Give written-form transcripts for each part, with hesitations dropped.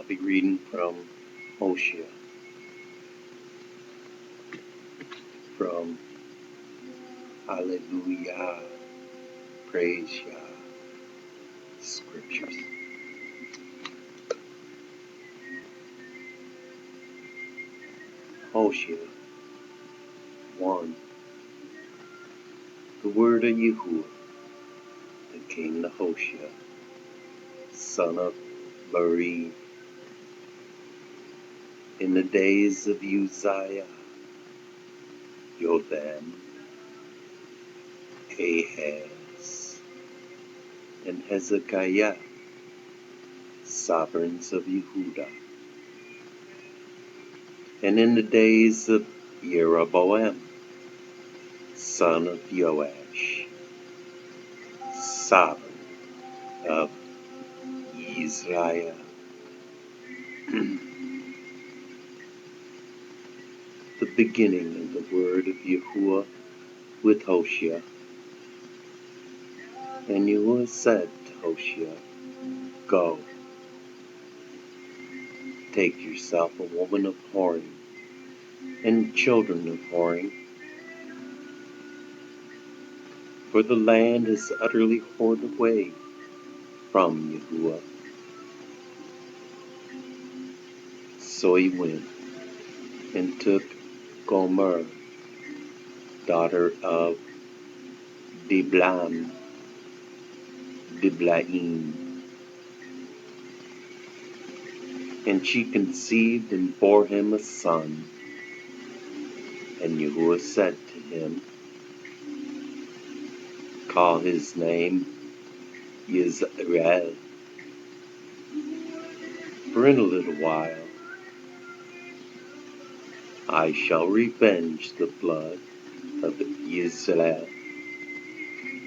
be reading from Hoshea, from Hallelujah, Praise Yah, Scriptures. Hoshea 1. The word of Yahuwah that came to Hoshea, son of Bari, in the days of Uzziah, Jotham, Ahaz, and Hezekiah, sovereigns of Yehudah, and in the days of Jeroboam, son of Joash, sovereign of Israel. The beginning of the word of Yahuwah with Hoshea. And Yahuwah said to Hoshea, Go, take yourself a woman of whoring, and children of whoring, for the land is utterly whored away from Yahuwah. So he went and took Gomer, daughter of Diblaim, and she conceived and bore him a son. And Yahuwah said to him, Call his name Yisrael, for in a little while I shall revenge the blood of Israel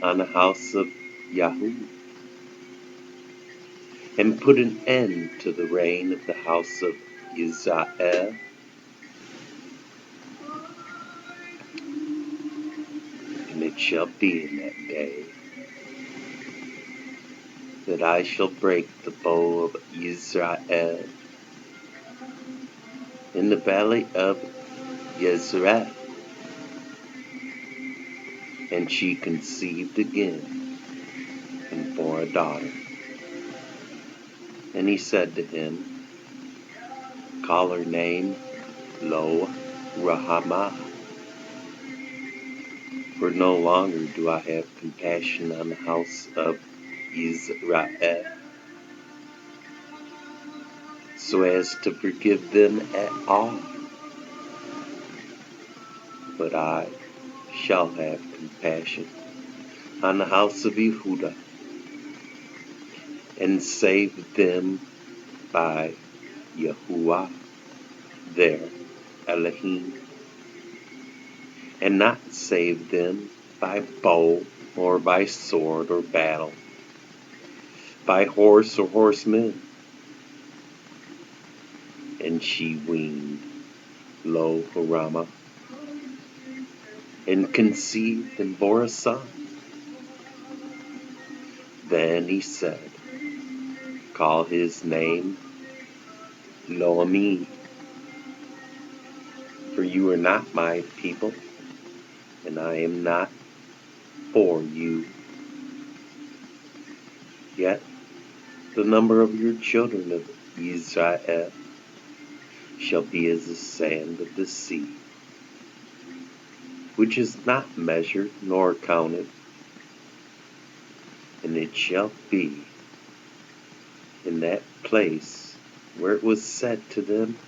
on the house of Yahuwah, and put an end to the reign of the house of Israel. And it shall be in that day that I shall break the bow of Israel in the valley of Jezreel. And she conceived again and bore a daughter. And he said to him, Call her name Lo Rahamah, for no longer do I have compassion on the house of Israel, so as to forgive them at all. But I shall have compassion on the house of Yehudah, and save them by Yahuwah, their Elohim, and not save them by bow or by sword or battle, by horse or horsemen. And she weaned Lo Harama, and conceived and bore a son. Then he said, Call his name Lo-Ami, for you are not my people, and I am not for you. Yet the number of your children of Israel shall be as the sand of the sea, which is not measured nor counted. And it shall be in that place where it was said to them,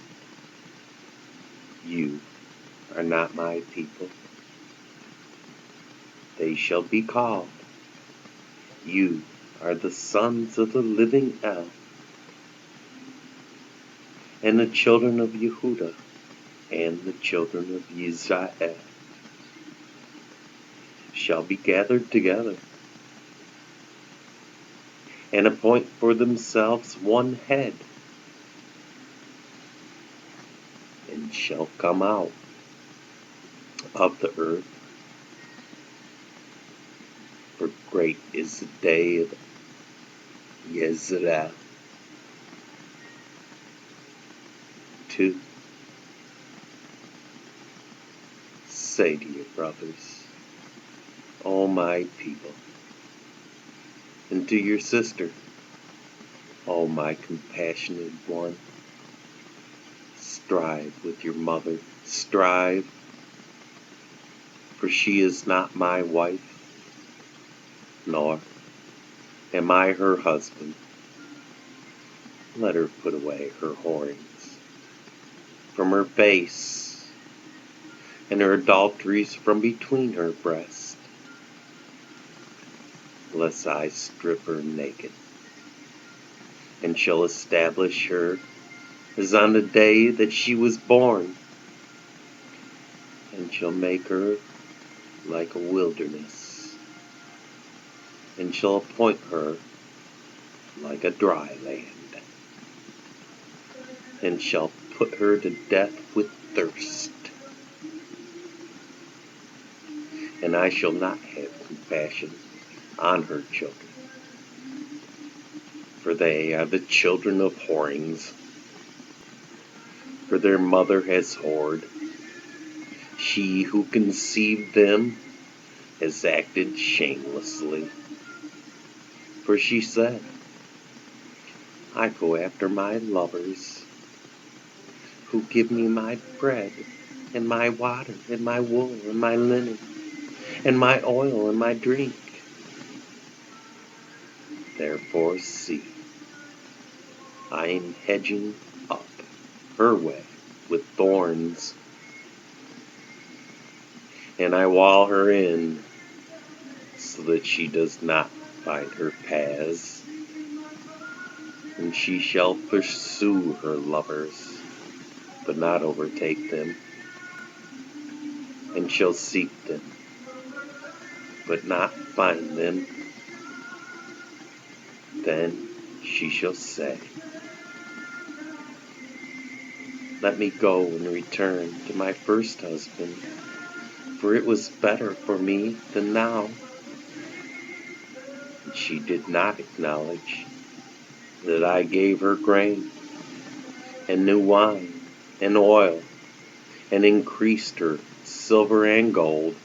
You are not my people, they shall be called, You are the sons of the living El. And the children of Yehudah and the children of Israel shall be gathered together, and appoint for themselves one head, and shall come out of the earth. For great is the day of Yezreel, too. Say to your brothers, O my people, and to your sister, O my compassionate one, strive with your mother, strive, for she is not my wife, nor am I her husband. Let her put away her whorings from her face, and her adulteries from between her breasts, lest I strip her naked, and shall establish her as on the day that she was born, and shall make her like a wilderness, and shall appoint her like a dry land, and shall put her to death with thirst. And I shall not have compassion on her children, for they are the children of whorings, for their mother has whored. She who conceived them has acted shamelessly. For she said, I go after my lovers, who give me my bread, and my water, and my wool, and my linen, and my oil, and my drink. Therefore see, I am hedging up her way with thorns, and I wall her in, so that she does not find her paths. And she shall pursue her lovers, but not overtake them, and shall seek them, but not find them. Then she shall say, let me go and return to my first husband, for it was better for me than now. And she did not acknowledge that I gave her grain, and new wine, and oil, and increased her silver and gold,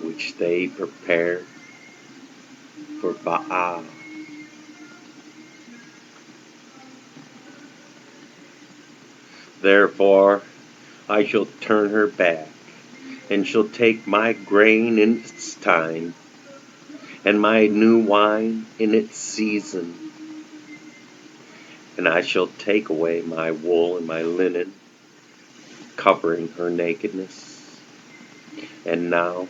which they prepare for Baal. Therefore I shall turn her back, and shall take my grain in its time, and my new wine in its season. And I shall take away my wool and my linen, covering her nakedness. And now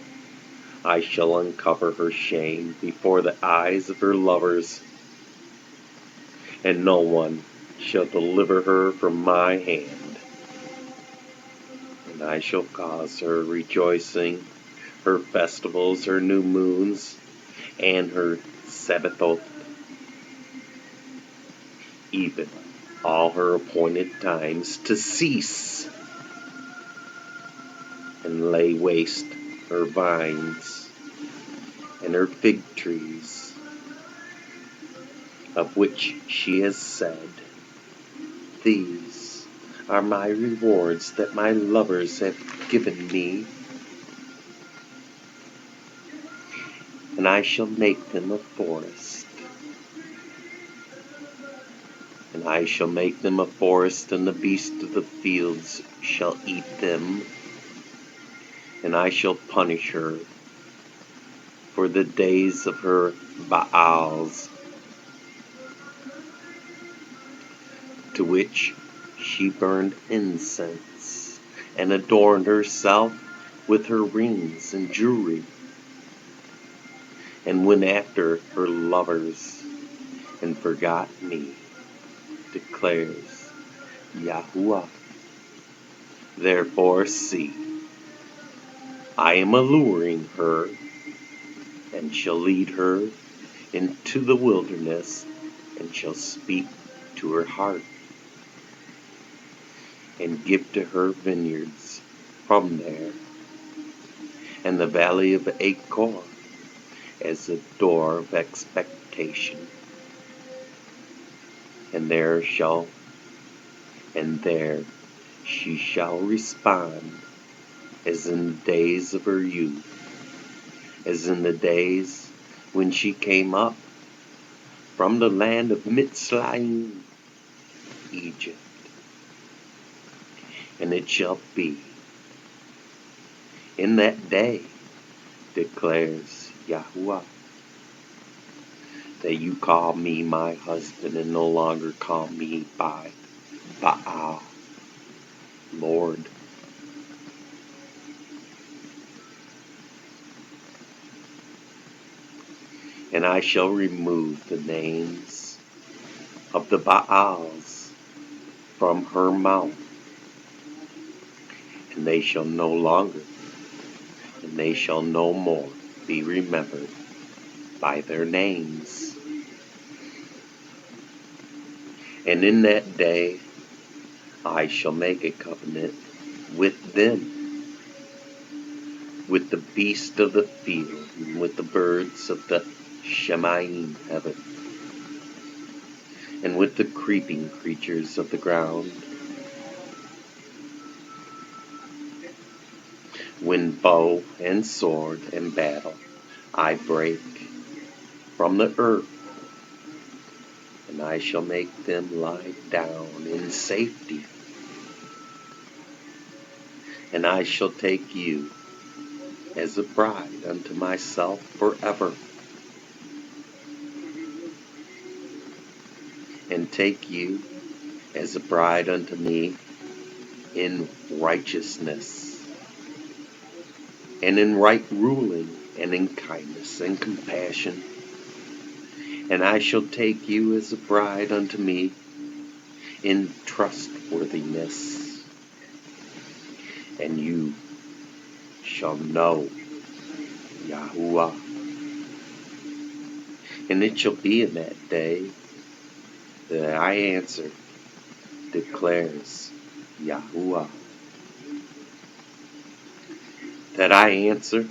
I shall uncover her shame before the eyes of her lovers, and no one shall deliver her from my hand. And I shall cause her rejoicing, her festivals, her new moons, and her Sabbaths, even all her appointed times, to cease, and lay waste her vines and her fig trees, of which she has said, these are my rewards that my lovers have given me, and I shall make them a forest. And I shall make them a forest, and the beasts of the fields shall eat them. And I shall punish her for the days of her Baals, to which she burned incense, and adorned herself with her rings and jewelry, and went after her lovers, and forgot me, declares Yahuwah. Therefore see, I am alluring her, and shall lead her into the wilderness, and shall speak to her heart, and give to her vineyards from there, and the valley of Achor as a door of expectation. and there she shall respond, as in the days of her youth, as in the days when she came up from the land of Mitzrayim, Egypt. And it shall be in that day, declares Yahuwah, that you call me my husband and no longer call me by Baal, Lord. And I shall remove the names of the Baals from her mouth, and they shall no longer, and they shall no more be remembered by their names. And in that day I shall make a covenant with them, with the beast of the field, and with the birds of the Shemayim heaven, and with the creeping creatures of the ground. When bow and sword and battle I break from the earth, and I shall make them lie down in safety. And I shall take you as a bride unto myself forever, and take you as a bride unto me in righteousness, and in right ruling, and in kindness and compassion. And I shall take you as a bride unto me in trustworthiness, and you shall know Yahuwah. And it shall be in that day that I answer, declares Yahuwah, that I answer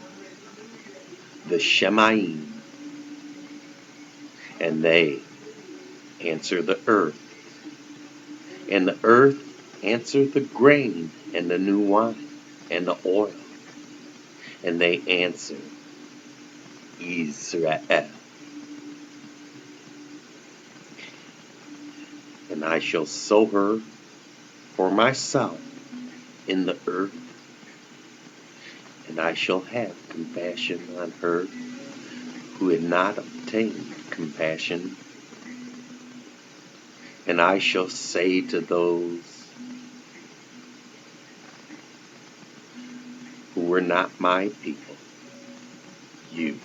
the Shemayim, and they answer the earth, and the earth answer the grain and the new wine and the oil, and they answer Israel. And I shall sow her for myself in the earth, and I shall have compassion on her who had not obtained compassion. And I shall say to those who were not my people, you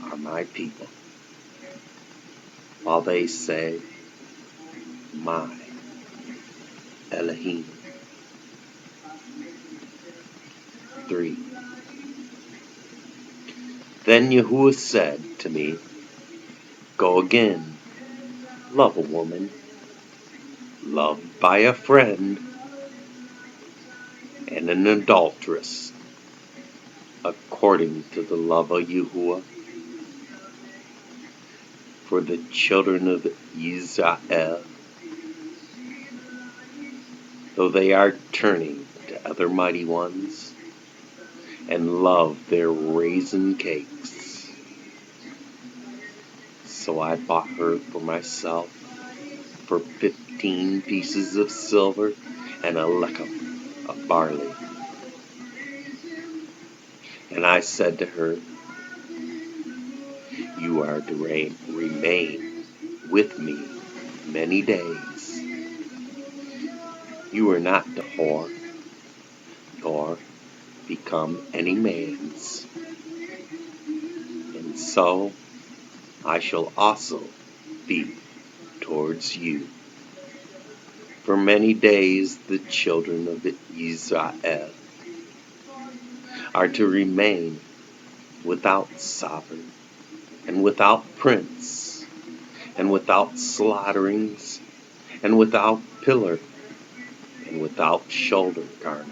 are my people, while they say, my Elohim. 3. Then Yahuwah said to me, go again, love a woman, loved by a friend, and an adulteress, according to the love of Yahuwah. For the children of Israel, though they are turning to other mighty ones, and love their raisin cakes, so I bought her for myself for 15 pieces of silver and a lechem of barley. And I said to her, you are to remain with me many days. You are not to whore, nor become any man's. And so I shall also be towards you. For many days the children of Israel are to remain without sovereign, and without prince, and without slaughterings, and without pillar, and without shoulder garment.